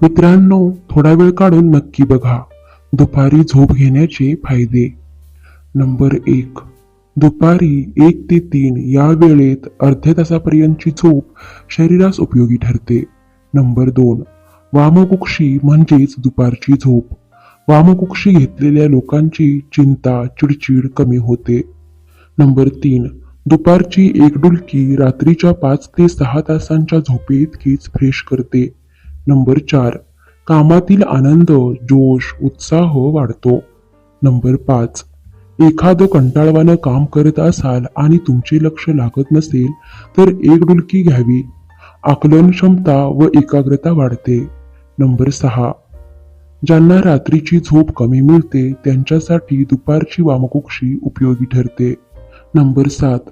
मित्रांनो, थोडा वेळ काढून नक्की बघा दुपारी झोप घेण्याचे फायदे. नंबर 1. दुपारी 1 ते 3 या वेळेत अर्ध्या तासापर्यंतची झोप शरीरास उपयोगी ठरते. नंबर 2. वामकुक्षी म्हणजेच दुपारची झोप. वामकुक्षी घेतलेल्या लोकांची चिंता, चिडचिड कमी होते. नंबर 3. दुपारची एक डुलकी रात्रीच्या 5 ते 6 तासांच्या झोपेइतकीच फ्रेश करते. नंबर 4. कामातील आनंद, जोश, उत्साह वाढतो. नंबर 5. एखादं कंटाळवाणं काम करत असाल आणि तुमचे लक्ष लागत नसेल तर एक डुलकी घ्यावी. आकलन क्षमता व एकाग्रता वाढते. नंबर 6. ज्यांना रात्रीची झोप कमी मिळते त्यांच्यासाठी दुपारची वामकुक्षी उपयोगी ठरते. नंबर 7.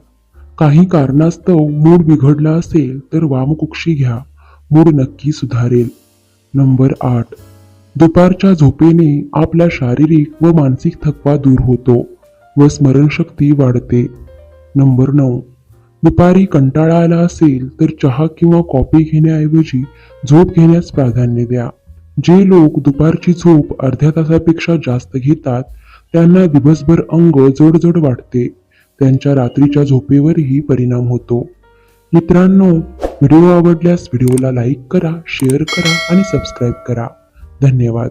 काही कारणास्तव मूड बिघडला असेल तर वामकुक्षी घ्या, मूड नक्की सुधारेल. नंबर 8. दुपारच्या झोपेने आपला शारीरिक व मानसिक थकवा दूर होतो व स्मरणशक्ती वाढते. नंबर 9. दुपारी कंटाळा आला असेल तर चहा किंवा कॉफी घेण्याऐवजी झोप घेण्यास प्राधान्य द्या. जे लोक दुपारची झोप अर्ध्या तासापेक्षा जास्त घेतात त्यांना दिवसभर अंग जड वाटते. त्यांच्या रात्रीच्या झोपेवरही परिणाम होतो. मित्रांनो, व्हिडिओ आवडल्यास व्हिडिओला लाईक करा, शेअर करा आणि सबस्क्राईब करा. धन्यवाद.